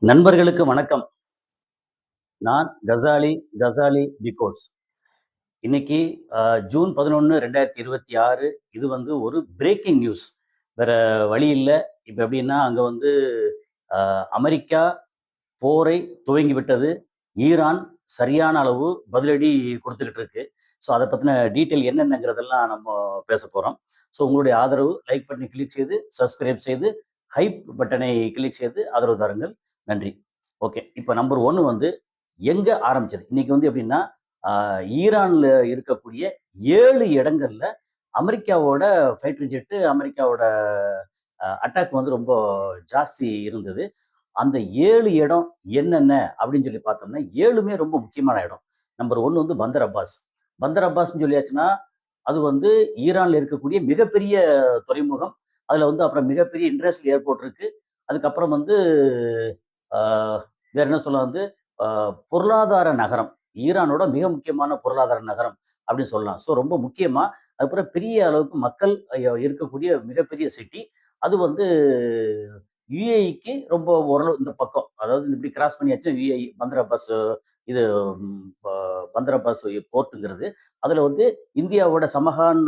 நண்பர்களுக்கு வணக்கம். நான் கசாலி கசாலி பிகோட்ஸ். இன்னைக்கு ஜூன் 11, 2026. இது வந்து ஒரு பிரேக்கிங் நியூஸ். வேற வழி இல்ல. இப்ப எப்படின்னா, அங்க வந்து அமெரிக்கா போரை துவங்கி விட்டது. ஈரான் சரியான அளவு பதிலடி குடுத்துக்கிட்டு இருக்கு. ஸோ, அத பத்தின டீட்டெயில் என்னென்னங்கிறதெல்லாம் நம்ம பேசப் போறோம். ஸோ, உங்களுடைய ஆதரவு லைக் பட்டனை கிளிக் செய்து, சப்ஸ்கிரைப் செய்து, ஹைப் பட்டனை கிளிக் செய்து ஆதரவு தாருங்கள். நன்றி. ஓகே. இப்ப நம்பர் 1 வந்து எங்க ஆரம்பிச்சது? இன்னைக்கு வந்து எப்படின்னா, அ ஈரான்ல இருக்கக்கூடிய 7 இடங்கள்ல அமெரிக்காவோட ஃபைட்டர் ஜெட், அமெரிக்காவோட அட்டாக் வந்து ரொம்ப ஜாஸ்தி இருந்தது. அந்த 7 இடம் என்னென்ன அப்படின்னு சொல்லி பார்த்தோம்னா, 7மே ரொம்ப முக்கியமான இடம். நம்பர் 1 வந்து பந்தர் அப்பாஸ். பந்தர் அப்பாஸ்ன்னு சொல்லியாச்சுன்னா, அது வந்து ஈரான்ல இருக்கக்கூடிய மிகப்பெரிய துறைமுகம். அதுல வந்து அப்புறம் மிகப்பெரிய இன்டர்நேஷனல் ஏர்போர்ட் இருக்கு. அதுக்கப்புறம் வந்து ஆ வேற என்ன சொல்லலாம் வந்து, அ பொருளாதார நகரம். ஈரானோட மிக முக்கியமான பொருளாதார நகரம் அப்படின்னு சொல்லலாம். ஸோ ரொம்ப முக்கியமா, அதுக்கப்புறம் பெரிய அளவுக்கு மக்கள் இருக்கக்கூடிய மிகப்பெரிய சிட்டி. அது வந்து யுஏஇக்கு ரொம்ப ஓரளவு இந்த பக்கம். அதாவது இப்படி கிராஸ் பண்ணியாச்சுன்னா யுஏஇ பந்தர் அப்பாஸ் இது ம் ப பந்தர் அப்பாஸ் போர்ட்ங்கிறது. அதுல வந்து இந்தியாவோட சபஹான்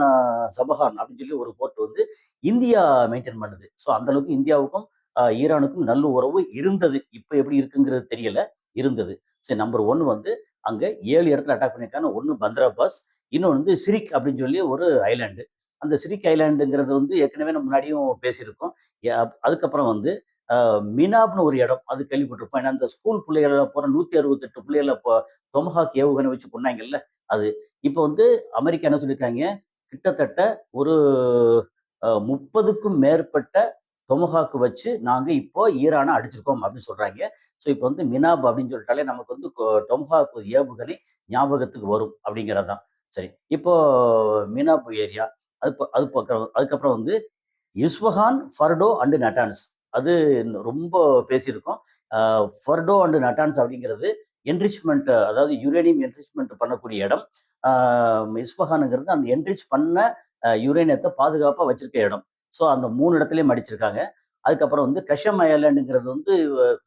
அப்படின்னு சொல்லி ஒரு போர்ட் வந்து இந்தியா மெயின்டெயின் பண்ணுது. ஸோ அந்த அளவுக்கு இந்தியாவுக்கும் ஈரானுக்கும் நல்ல உறவு இருந்தது. இப்ப எப்படி இருக்குங்கிறது தெரியல. இருந்தது. சரி நம்பர் 1 வந்து அங்க 7 இடத்துல அட்டாக் பண்ணியிருக்காங்க. 1 பந்தர் அப்பாஸ், இன்னொன்னு வந்து சிரிக் அப்படின்னு சொல்லி ஒரு ஐலேண்ட். அந்த சிரிக் ஐலேண்டுங்கிறது வந்து ஏற்கனவே நம்ம முன்னாடியும் பேசியிருக்கோம். அதுக்கப்புறம் வந்து அ மினாப்னு ஒரு இடம். அது கேள்விப்பட்டிருப்போம். ஏன்னா, இந்த ஸ்கூல் பிள்ளைகள பூரா 168 பிள்ளைகள டொமஹாக் ஏவுகணை வச்சு கொன்னாங்கல்ல, அது. இப்ப வந்து அமெரிக்கா என்ன சொல்லியிருக்காங்க, கிட்டத்தட்ட ஒரு 30க்கும் மேற்பட்ட டொமஹாக் வச்சு நாங்க இப்போ ஈரான அடிச்சிருக்கோம் அப்படின்னு சொல்றாங்க. ஸோ இப்ப வந்து மினாப் அப்படின்னு சொல்லிட்டாலே நமக்கு வந்து டொமஹாக் ஏவுகணை ஞாபகத்துக்கு வரும் அப்படிங்கிறது தான். சரி. இப்போ மினாப் ஏரியா. அது பக்கம் அதுக்கப்புறம் வந்து இஸ்ஃபஹான், ஃபர்டோ அண்ட் நட்டான்ஸ். அது ரொம்ப பேசியிருக்கோம். அ ஃபர்டோ அண்ட் நட்டான்ஸ் அப்படிங்கிறது என்ரிச்மென்ட், அதாவது யுரேனியம் என்ரிச்மென்ட் பண்ணக்கூடிய இடம். அ இஸ்ஃபஹான்ங்கிறது அந்த என்ரிச் பண்ண யுரேனியத்த பாதுகாப்பா வச்சிருக்க இடம். ஸோ அந்த 3 இடத்துலயும் அடிச்சிருக்காங்க. அதுக்கப்புறம் வந்து கஷம் ஐலேண்டுங்கிறது வந்து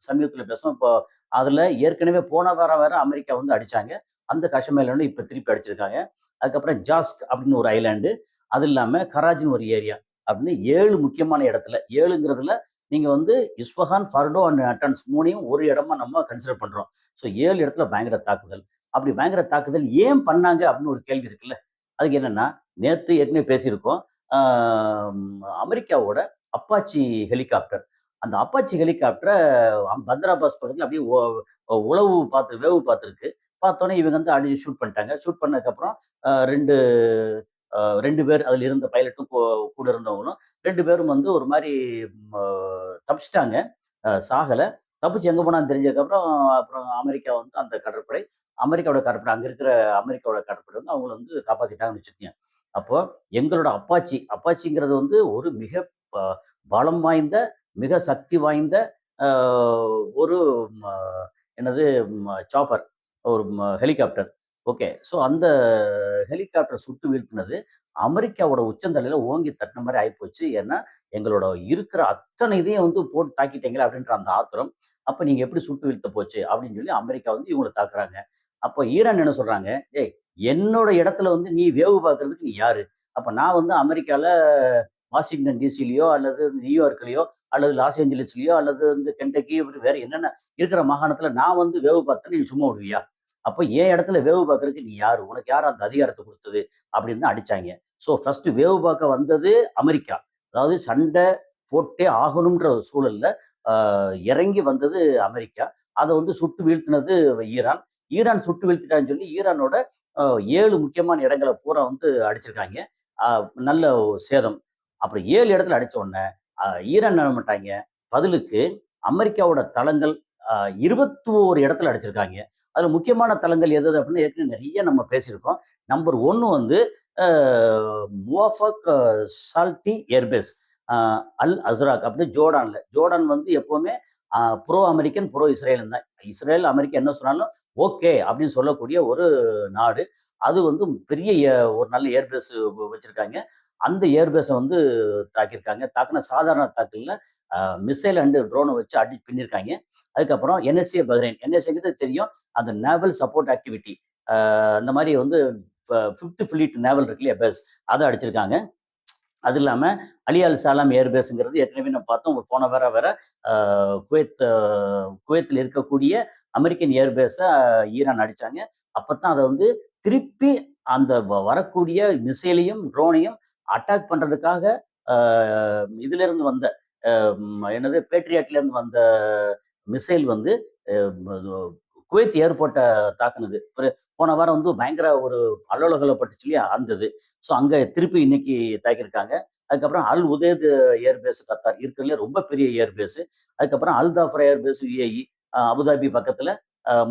சமீபத்தில பேசுனோம். இப்போ அதுல ஏற்கனவே போன வாரம் வேற அமெரிக்கா வந்து அடிச்சாங்க. அந்த கஷம் ஐலேண்ட் இப்ப திருப்பி அடிச்சிருக்காங்க. அதுக்கப்புறம் ஜாஸ்க் அப்படின்னு ஒரு ஐலேண்டு. அது இல்லாம கராச்சின்னு ஒரு ஏரியா. அப்படின்னு 7 முக்கியமான இடத்துல 7ங்கிறதுல நீங்க வந்து இஸ்ஃபஹான், ஃபர்டோ அண்ட் நட்டான்ஸ் 3யும் ஒரு இடமா நம்ம கன்சிடர் பண்றோம். ஸோ 7 இடத்துல பயங்கர தாக்குதல். அப்படி பயங்கர தாக்குதல் ஏன் பண்ணாங்க அப்படின்னு ஒரு கேள்வி இருக்குல்ல. அதுக்கு என்னன்னா, நேத்து ஏற்கனவே பேசியிருக்கோம். ஆ அமெரிக்காவோட அப்பாச்சி ஹெலிகாப்டர். அந்த அப்பாச்சி ஹெலிகாப்டர பந்தர் அப்பாஸ் பக்கத்துல அப்படியே வேவு பார்த்திருக்கு. பார்த்தோனே இவங்க வந்து ஷூட் பண்ணிட்டாங்க. ஷூட் பண்ணதுக்கப்புறம் 2 2 பேர் அதுல இருந்த பைலட்டும் கூட இருந்தவங்களும் 2 பேரும் வந்து ஒரு மாரி ம தப்பிச்சுட்டாங்க. சாகல. தப்பிச்சு எங்க போனான்னு தெரிஞ்சதுக்கப்புறம், அப்புறம் அமெரிக்கா வந்து அந்த கடற்படை, அமெரிக்காவோட கடற்படை அங்க இருக்கிற அமெரிக்காவோட கடற்படை வந்து அவங்கள வந்து காப்பாத்திட்டாங்கன்னு வச்சுக்கங்க. அப்போ எங்களோட அப்பாச்சிங்கிறது வந்து ஒரு மிக ப பலம் வாய்ந்த, மிக சக்தி வாய்ந்த அ ஒரு ம என்னது சாப்பர், ஒரு ஹெலிகாப்டர். ஓகே. ஸோ அந்த ஹெலிகாப்டர சுட்டு வீழ்த்தினது அமெரிக்காவோட உச்சந்தலையில ஓங்கி தட்டுன மாரி ஆயிப்போச்சு. ஏன்னா, எங்களோட இருக்கிற அத்தனை இதையும் வந்து போட்டு தாக்கிட்டீங்களே அப்படின்ற அந்த ஆத்திரம். அப்ப நீங்க எப்படி சுட்டு வீழ்த்த போச்சு அப்படின்னு சொல்லி அமெரிக்கா வந்து இவங்கள தாக்குறாங்க. அப்ப ஈரான் என்ன சொல்றாங்க, "ஏய் என்னோட இடத்துல வந்து நீ வேவு பார்க்கறதுக்கு நீ யாரு? அப்ப நான் வந்து அமெரிக்கால வாஷிங்டன் டிசிலயோ அல்லது நியூயார்க்லயோ அல்லது லாஸ் ஏஞ்சல்ஸ்லயோ அல்லது வந்து கென்டக்கி இப்படி வேற என்னென்ன இருக்கிற மாகாணத்துல நான் வந்து வேவு பார்த்தேன்னா நீ சும்மா விடுவியா? அப்ப என் இடத்துல வேவு பார்க்கறதுக்கு நீ யாரு? உனக்கு யாரு அந்த அதிகாரத்த குடுத்தது?" அப்படின்னு தான் அடிச்சாங்க. ஸோ ஃபர்ஸ்ட் வேவு பார்க்க வந்தது அமெரிக்கா. அதாவது சண்டை போட்டே ஆகணும்ன்ற ஒரு சூழல்ல அ இறங்கி வந்தது அமெரிக்கா. அத வந்து சுட்டு வீழ்த்தினது ஈரான். ஈரான் சுட்டு வீழ்த்திட்டான்னு சொல்லி ஈரானோட அ 7 முக்கியமான இடங்கள பூரா வந்து அடிச்சிருக்காங்க. அ நல்ல சேதம். அப்புறம் 7 இடத்துல அடிச்ச உடனே, அ ஈரான் என்ன பண்ணிட்டாங்க, பதிலுக்கு அமெரிக்காவோட தளங்கள் 21 இடத்துல அடிச்சிருக்காங்க. அதுல முக்கியமான தளங்கள் எது எது அப்படின்னு ஏற்கனவே நெறைய நம்ம பேசியிருக்கோம். நம்பர் 1 வந்து அ முவாஃபக் சால்டி ஏர்பேஸ். அ அல் அஸ்ராக் அப்படின்னு ஜோர்டான்ல. ஜோர்டான் வந்து எப்பவுமே ப்ரோ அமெரிக்கன், ப்ரோ இஸ்ரேல்ன்னு தான். இஸ்ரேல், அமெரிக்கா என்ன சொன்னாலும் ஓகே அப்படின்னு சொல்லக்கூடிய ஒரு நாடு. அது வந்து பெரிய ஒரு நல்ல ஏர்பேஸ் வச்சிருக்காங்க. அந்த ஏர்பேஸ வந்து தாக்கியிருக்காங்க. தாக்குன சாதாரண தாக்குதல்ல அ மிசைல் அண்ட் ட்ரோன வச்சு அடி பின்னிருக்காங்க. அதுக்கப்புறம் என்எஸ்ஏ பஹ்ரைன். என்எஸ்ஏங்கிறது தெரியும், அந்த நேவல் சப்போர்ட் ஆக்டிவிட்டி. அந்த மாதிரி வந்து ஃபிஃப்த் ஃபிலீட் நேவல் இருக்கு இல்லையா, பெஸ், அதை அடிச்சிருக்காங்க. அது இல்லாம அலி அல் சாலாம் ஏர்பேஸ்ங்கிறது ஏற்கனவே நம்ம பார்த்தோம். போன வேற குவைத் குவைத்தில் இருக்கக்கூடிய அமெரிக்கன் ஏர்பேஸை ஈரான் அடிச்சாங்க. அப்பதான் அதை வந்து திருப்பி அந்த வரக்கூடிய மிசைலையும் ட்ரோனையும் அட்டாக் பண்றதுக்காக இதுல இருந்து வந்த என்னது பேட்ரியாட்ல இருந்து வந்த மிசைல் வந்து குவைத் ஏர்போர்ட்டை தாக்குனது. போன வாரம் வந்து பயங்கர ஒரு அல்லோலகலப்பட்டுச்சு இல்லையா, அந்த ஸோ அங்க திருப்பி இன்னைக்கு தாக்கியிருக்காங்க. அதுக்கப்புறம் அல் உதேத் ஏர்பேஸ் கத்தார் இருக்கிறதுல ரொம்ப பெரிய ஏர்பேஸ். அதுக்கப்புறம் அல் தாஃப்ரா ஏர்பேஸ் யுஏஇ அபுதாபி பக்கத்துல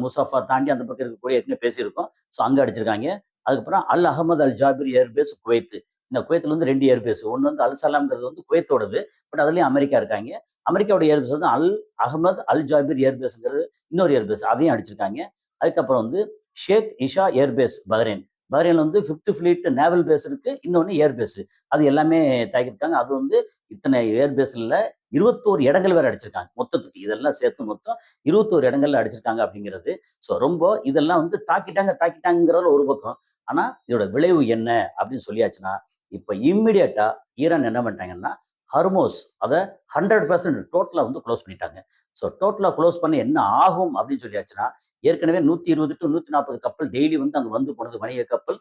முசாஃபா தாண்டி அந்த பக்கம் இருக்கக்கூடிய ஏற்கனவே பேசியிருக்கோம். ஸோ அங்க அடிச்சிருக்காங்க. அதுக்கப்புறம் அல் அகமது அல் ஜாபிர் ஏர்பேஸ் குவைத். இந்த குவைத்துல வந்து 2 ஏர்பேஸ். ஒன்று வந்து அல் சலாம்ங்கிறது வந்து குவைத்தோடது. பட் அதுலயும் அமெரிக்கா இருக்காங்க. அமெரிக்காவோட ஏர்பேஸ் வந்து அல் அகமது அல் ஜாபிர் ஏர்பேஸ்ங்கிறது இன்னொரு ஏர்பேஸ். அதையும் அடிச்சிருக்காங்க. அதுக்கப்புறம் வந்து ஷேக் இஷா ஏர்பேஸ் பஹ்ரைன். பஹ்ரைன்ல வந்து ஃபிஃப்த் ஃபிலீட் நேவல் பேஸ் இருக்கு, இன்னொன்று ஏர்பேஸ். அது எல்லாமே தாக்கியிருக்காங்க. அது வந்து இத்தனை ஏர்பேஸ்ல 21 இடங்கள் வேற அடிச்சிருக்காங்க மொத்தத்துக்கு. இதெல்லாம் சேர்த்து மொத்தம் 21 இடங்கள்ல அடிச்சிருக்காங்க அப்படிங்கிறது. ஸோ ரொம்ப இதெல்லாம் வந்து தாக்கிட்டாங்கிறதுல ஒரு பக்கம். ஆனா இதோட விளைவு என்ன அப்படின்னு சொல்லியாச்சுன்னா, இப்ப இம்மிடியட்டா ஈரான் என்ன பண்ணிட்டாங்கன்னா, ஹர்மோஸ் அதை 100% டோட்டலா வந்து க்ளோஸ் பண்ணிட்டாங்க. ஸோ டோட்டலா க்ளோஸ் பண்ண என்ன ஆகும் அப்படின்னு சொல்லியாச்சுன்னா, ஏற்கனவே 120 டு 140 கப்பல் டெய்லி வந்து அங்க வந்து போனது. வணிக கப்பல்,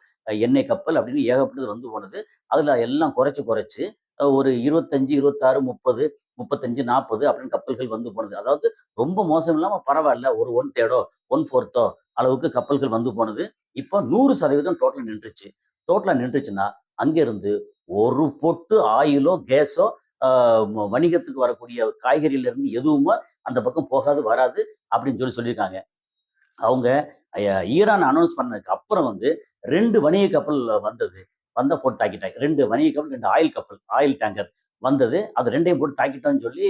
எண்ணெய் கப்பல் அப்படின்னு ஏகப்பட்டது வந்து போனது. அதுல எல்லாம் குறைச்சு ஒரு 25, 26, 30, 35, 40 அப்படின்னு கப்பல்கள் வந்து போனது. அதாவது ரொம்ப மோசம் இல்லாம பரவாயில்ல, ஒரு 1/3 1/4 அளவுக்கு கப்பல்கள் வந்து போனது. இப்போ 100% டோட்டலா நின்றுச்சு. டோட்டலா நின்றுச்சுன்னா அங்கிருந்து ஒரு பொட்டு ஆயிலோ கேஸோ வணிகத்துக்கு வரக்கூடிய காய்கறியில இருந்து எதுவுமே அந்த பக்கம் போகாது, வராது அப்படின்னு சொல்லியிருக்காங்க. அவங்க ஈரான் அனௌன்ஸ் பண்ணதுக்கு அப்புறம் வந்து 2 வணிக கப்பல் வந்தது. போட்டு தாக்கிட்டாங்க. 2 வணிக கப்பல், 2 ஆயில் கப்பல், ஆயில் டேங்கர் வந்தது. அது 2யும் போட்டு தாக்கிட்டோம்னு சொல்லி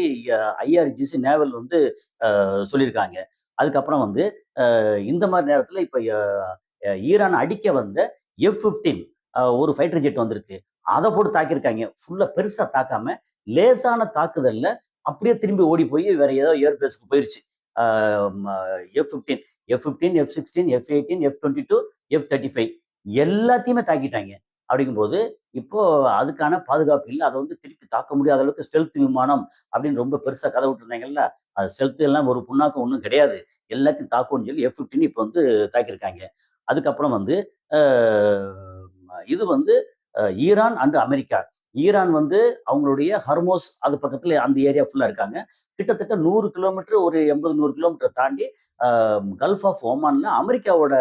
ஐஆர்ஜிசி நேவல் வந்து சொல்லியிருக்காங்க. அதுக்கப்புறம் வந்து இந்த மாதிரி நேரத்துல இப்ப ஈரான் அடிக்க வந்த F-15 ஒரு ஃபைட்டர் ஜெட் வந்திருக்கு. அதை போட்டு தாக்கியிருக்காங்க. ஃபுல்லா பெருசா தாக்காம லேசான தாக்குதல்ல அப்படியே திரும்பி ஓடி போய் வேற ஏதோ ஏர்பேஸ்க்கு போயிருச்சு. F-15 F-15, F-16, F-18, F-22, F-35 எல்லாத்தையுமே தாக்கிட்டாங்க. அப்படிங்கும்போது இப்போ அதுக்கான பாதுகாப்பு இல்லை. அதை வந்து திருப்பி தாக்க முடியாத அளவுக்கு ஸ்டெல்த் விமானம் அப்படின்னு ரொம்ப பெருசா கதை விட்டுருந்தாங்கல்ல, அது ஸ்டெல்த் எல்லாம் ஒரு புண்ணாக்கம் ஒன்றும் கிடையாது. எல்லாத்தையும் தாக்கும்னு சொல்லி F-15 இப்போ வந்து தாக்கியிருக்காங்க. அதுக்கப்புறம் வந்து இது வந்து ஈரான் அண்ட் அமெரிக்கா. ஈரான் வந்து அவங்களுடைய ஹர்மோஸ் அது பக்கத்துல அந்த ஏரியா ஃபுல்லா இருக்காங்க. கிட்டத்தட்ட 100 கிலோமீட்டர், ஒரு 80, 100 கிலோமீட்டர் தாண்டி கல்ஃப் ஆஃப் ஒமான்ல அமெரிக்காவோட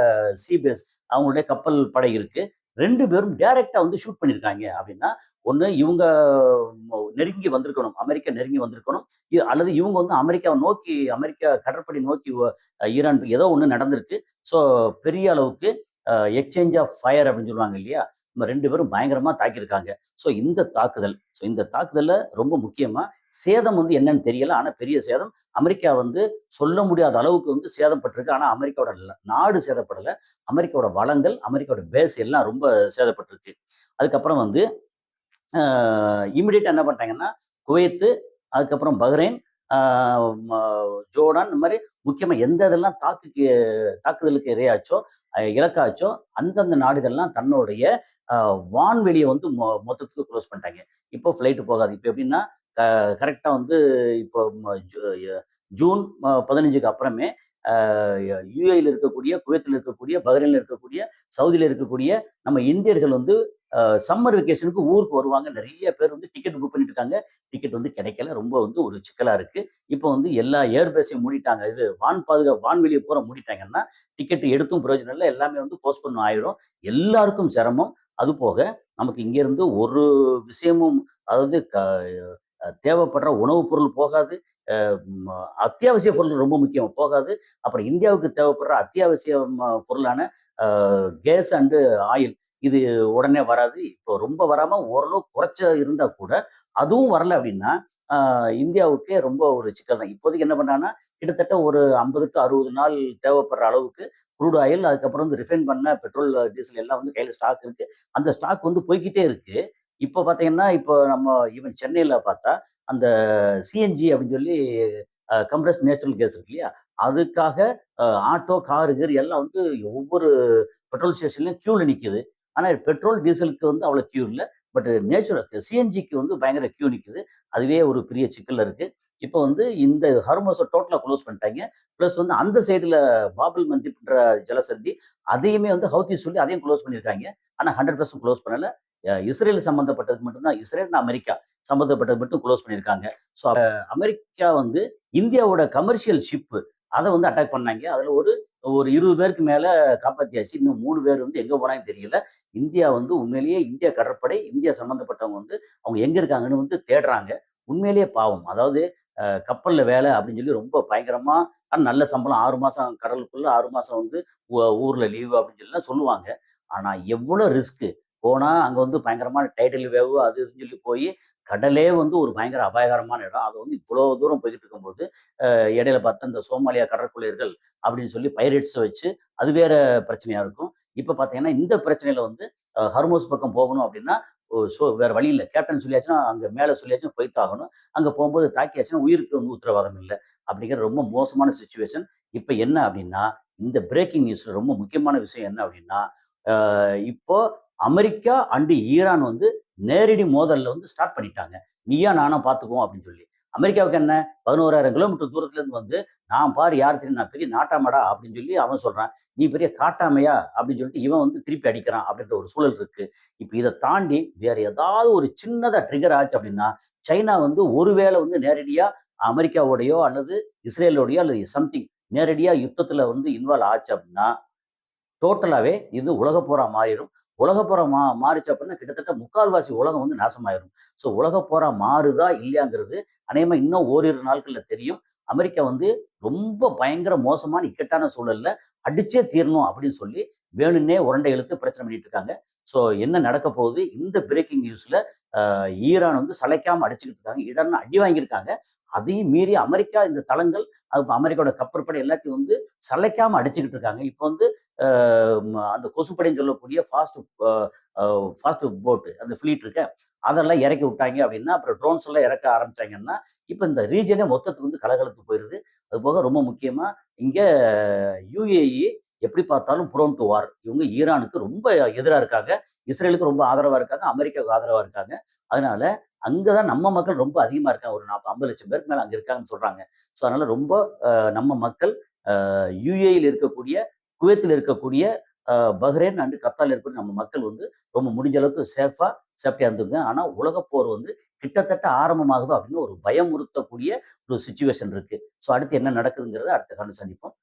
பேஸ், அவங்களுடைய கப்பல் படை இருக்கு. 2 பேரும் டைரக்டா வந்து ஷூட் பண்ணியிருக்காங்க. அப்படின்னா ஒண்ணு இவங்க நெருங்கி வந்திருக்கணும், அமெரிக்கா நெருங்கி வந்திருக்கணும். அல்லது இவங்க வந்து அமெரிக்காவை நோக்கி, அமெரிக்கா கடற்படை நோக்கி ஈரான் ஏதோ ஒண்ணு நடந்திருக்கு. ஸோ பெரிய அளவுக்கு எக்ஸ்சேஞ்ச் ஆஃப் ஃபயர் அப்படின்னு சொல்லுவாங்க இல்லையா, நம்ம 2 பேரும் பயங்கரமா தாக்கியிருக்காங்க. ஸோ இந்த தாக்குதல்ல ரொம்ப முக்கியமா சேதம் வந்து என்னன்னு தெரியல. ஆனா பெரிய சேதம். அமெரிக்கா வந்து சொல்ல முடியாத அளவுக்கு வந்து சேதப்பட்டிருக்கு. ஆனா அமெரிக்காவோட நாடு சேதப்படல. அமெரிக்காவோட வளங்கள், அமெரிக்காவோட பேஸ் எல்லாம் ரொம்ப சேதப்பட்டிருக்கு. அதுக்கப்புறம் வந்து இமிடியேட்டா என்ன பண்ணிட்டாங்கன்னா, குவைத்து, அதுக்கப்புறம் பஹ்ரைன், ஜோர்டான், இந்த மாதிரி முக்கியமா எந்த இதெல்லாம் தாக்குதலுக்கு இரையாச்சோ, இலக்காச்சோ அந்தந்த நாடுகள்லாம் தன்னுடைய வான்வெளியை வந்து மொத்தத்துக்கு க்ளோஸ் பண்ணிட்டாங்க. இப்போ ஃப்ளைட் போகாது. இப்போ எப்படின்னா கரெக்டா வந்து இப்போ ஜூன் 15க்கு அப்புறமே யுஏஇல இருக்கக்கூடிய, குவைத்தில் இருக்கக்கூடிய, பஹ்ரைன்ல இருக்கக்கூடிய, சவுதியில இருக்கக்கூடிய நம்ம இந்தியர்கள் வந்து சம்மர் வெக்கேஷனுக்கு ஊருக்கு வருவாங்க. நிறைய பேர் வந்து டிக்கெட் புக் பண்ணிட்டு இருக்காங்க. டிக்கெட் வந்து கிடைக்கல. ரொம்ப வந்து ஒரு சிக்கலா இருக்கு. இப்போ வந்து எல்லா ஏர்பேஸையும் மூடிட்டாங்க. இது வான்வெளியை பூரா மூடிட்டாங்கன்னா டிக்கெட் எடுத்தும் பிரயோஜனம் இல்லை. எல்லாமே வந்து போஸ்ட்போன் ஆயிரும். எல்லாருக்கும் சிரமம். அது போக நமக்கு இங்க இருந்து ஒரு விஷயமும், அதாவது தேவைப்படுற உணவுப் பொருள் போகாது. அத்தியாவசிய பொருள் ரொம்ப முக்கியம் போகாது. அப்புறம் இந்தியாவுக்கு தேவைப்படுற அத்தியாவசிய பொருளான கேஸ் அண்டு ஆயில் இது உடனே வராது. இப்போ ரொம்ப வராம ஓரளவு குறைச்ச இருந்தா கூட அதுவும் வரல அப்படின்னா இந்தியாவுக்கே ரொம்ப ஒரு சிக்கல் தான். இப்போதைக்கு என்ன பண்ணாங்கன்னா, கிட்டத்தட்ட ஒரு 50 டு 60 நாள் தேவைப்படுற அளவுக்கு குரூட் ஆயில், அதுக்கப்புறம் வந்து ரிஃபைன் பண்ண பெட்ரோல், டீசல் எல்லாம் வந்து கையில ஸ்டாக் இருக்கு. அந்த ஸ்டாக் வந்து போய்க்கிட்டே இருக்கு. இப்போ பார்த்தீங்கன்னா, இப்போ நம்ம ஈவன் சென்னையில பார்த்தா அந்த சிஎன்ஜி அப்படின்னு சொல்லி கம்ப்ரஸ்ட் நேச்சுரல் கேஸ் இருக்கு இல்லையா? அதுக்காக ஆட்டோ, காரு, கீரு எல்லாம் வந்து ஒவ்வொரு பெட்ரோல் ஸ்டேஷன்லயும் கியூல நிக்குது. ஆனா பெட்ரோல், டீசலுக்கு வந்து அவ்வளோ கியூ இல்ல. பட் சிஎன்ஜிக்கு வந்து பயங்கர கியூ நிக்குது. அதுவே ஒரு பெரிய சிக்கல்ல இருக்கு. இப்ப வந்து இந்த ஹர்மோஸ டோட்டலா குளோஸ் பண்ணிட்டாய்ங்க. பிளஸ் வந்து அந்த சைடுல பாப்-எல் மந்தீப்ன்ற ஜலசந்தி, அதையுமே வந்து ஹவுத்தி சொல்லி அதையும் குளோஸ் பண்ணியிருக்காய்ங்க. ஆனா 100% குளோஸ் பண்ணல. இஸ்ரேல் சம்பந்தப்பட்டது மட்டும் தான் இஸ்ரேல், அமெரிக்கா சம்பந்தப்பட்டது மட்டும் குளோஸ் பண்ணியிருக்காங்க. ஸோ அமெரிக்கா வந்து இந்தியாவோட கமர்ஷியல் ஷிப் அத வந்து அட்டாக் பண்ணாய்ங்க. அதுல ஒரு ஒரு 20 பேருக்கு மேல காப்பாத்தியாச்சு. இன்னும் 3 பேர் வந்து எங்க போனாங்கன்னு தெரியல. இந்தியா வந்து உண்மையிலேயே இந்திய கடற்படை, இந்தியா சம்பந்தப்பட்டவங்க வந்து அவங்க எங்க இருக்காங்கன்னு வந்து தேடுறாங்க. உண்மையிலேயே பாவம். அதாவது கப்பல்ல வேலை அப்படின்னு சொல்லி ரொம்ப பயங்கரமா ஆனா நல்ல சம்பளம் 6 மாசம் கடலுக்குள்ள 6 மாசம் வந்து ஊர்ல லீவு அப்படின்னு சொல்லிலாம் சொல்லுவாங்க. ஆனா எவ்வளோ ரிஸ்க். போனா அங்க வந்து பயங்கரமான டைடல் வேவ் அது இதுன்னு சொல்லி போய் கடலே வந்து ஒரு பயங்கர அபாயகரமான இடம். அது வந்து இவ்வளோ தூரம் போய்க்கிட்டு இருக்கும்போது, இடையில பார்த்தா இந்த சோமாலியா கடற்கொள்ளையர்கள் அப்படின்னு சொல்லி பைரேட்ஸ வச்சு அது வேற பிரச்சனையா இருக்கும். இப்ப பார்த்தீங்கன்னா, இந்த பிரச்சனையில வந்து ஹர்மோஸ் பக்கம் போகணும் அப்படின்னா, வேற வழி இல்ல. கேப்டன் சொல்லியாச்சுன்னா, அங்க மேல சொல்லியாச்சுன்னா போய்த்தாகணும். அங்க போம்போது தாக்கியாச்சுன்னா உயிருக்கு வந்து உத்தரவாதம் இல்ல. அப்படிங்கிற ரொம்ப மோசமான சிச்சுவேஷன். இப்ப என்ன அப்படின்னா, இந்த பிரேக்கிங் நியூஸ்ல ரொம்ப முக்கியமான விஷயம் என்ன அப்படின்னா, அ இப்போ அமெரிக்கா அண்ட் ஈரான் வந்து நேரடி மோதல்ல வந்து ஸ்டார்ட் பண்ணிட்டாங்க. நீயா நானா பார்த்துக்குவோம் அப்படின்னு சொல்லி. அமெரிக்காவுக்கு என்ன 11,000 கிலோமீட்டர் தூரத்துல இருந்து வந்து, நான் பாரு யார் தெரியும் நான் பெரிய நாட்டாமடா அப்படின்னு சொல்லி அவன் சொல்றான். நீ பெரிய காட்டாமையா அப்படின்னு சொல்லிட்டு இவன் வந்து திருப்பி அடிக்கிறான் அப்படின்ற ஒரு சூழல் இருக்கு. இப்ப இத தாண்டி வேற ஏதாவது ஒரு சின்னதா ட்ரிகர் ஆச்சு அப்படின்னா, சைனா வந்து ஒருவேளை வந்து நேரடியா அமெரிக்காவோடையோ அல்லது இஸ்ரேலோடையோ அல்லது சம்திங் நேரடியா யுத்தத்துல வந்து இன்வால்வ் ஆச்சு அப்படின்னா, டோட்டலாவே இது உலகப் போரா மாறிரும். உலகப் போரா மாறுச்சு அப்படின்னா, கிட்டத்தட்ட முக்கால்வாசி உலகம் வந்து நாசமாயிரும். ஸோ உலகப் போரா மாறுதா? இல்லையாங்கிறது அநேகமா இன்னும் ஓரிரு நாட்கள்ல தெரியும். அமெரிக்கா வந்து ரொம்ப பயங்கர மோசமான இக்கட்டான சூழல்ல அடிச்சே தீரணும் அப்படின்னு சொல்லி வேணும்னே உருண்டை இழுத்து பிரச்சனை பண்ணிட்டு இருக்காங்க. ஸோ என்ன நடக்கப் போகுது? இந்த பிரேக்கிங் நியூஸ்ல ஈரான் வந்து சளைக்காம அடிச்சுக்கிட்டு இருக்காங்க. ஈரான் அடி வாங்கியிருக்காங்க. அதையும் மீறி அமெரிக்கா இந்த தளங்கள், அது அமெரிக்காவோட கப்பற்படை எல்லாத்தையும் வந்து சளைக்காம அடிச்சுக்கிட்டு இருக்காங்க. இப்ப வந்து அ அந்த கொசுப்படைன்னு சொல்லக்கூடிய ஃபாஸ்ட் போட் அந்த ஃப்ளீட் இருக்க, அதெல்லாம் இறக்கி விட்டாங்க அப்படின்னா, அப்புறம் ட்ரோன்ஸ் எல்லாம் இறக்க ஆரம்பிச்சாங்கன்னா, இப்ப இந்த ரீஜனே மொத்தத்துக்கு வந்து கலகலத்து போயிருது. அதுபோக ரொம்ப முக்கியமா இங்க யுஏஇ எப்படி பார்த்தாலும் ப்ரோன் டூ வார். இவங்க ஈரானுக்கு ரொம்ப எதிரா இருக்காங்க. இஸ்ரேலுக்கு ரொம்ப ஆதரவா இருக்காங்க. அமெரிக்காவுக்கு ஆதரவா இருக்காங்க. அதனால அங்க தான் நம்ம மக்கள் ரொம்ப அதிகமா இருக்காங்க. ஒரு 50,00,000 பேருக்கு மேல அங்க இருக்காங்கன்னு சொல்றாங்க. ஸோ அதனால ரொம்ப நம்ம மக்கள் யுஏஇல இருக்கக்கூடிய, குவைத்தில் இருக்கக்கூடிய, அ பஹ்ரைன் அண்ட் கத்தார்ல இருக்கக்கூடிய நம்ம மக்கள் வந்து ரொம்ப முடிஞ்ச அளவுக்கு சேஃப்டியா இருந்துங்க. ஆனா உலகப் போர் வந்து கிட்டத்தட்ட ஆரம்பமாகுதோ அப்படின்னு ஒரு பயமுறுத்தக்கூடிய ஒரு சிச்சுவேஷன் இருக்கு. ஸோ அடுத்து என்ன நடக்குதுங்கிறத அடுத்த கால்ல சந்திப்போம்.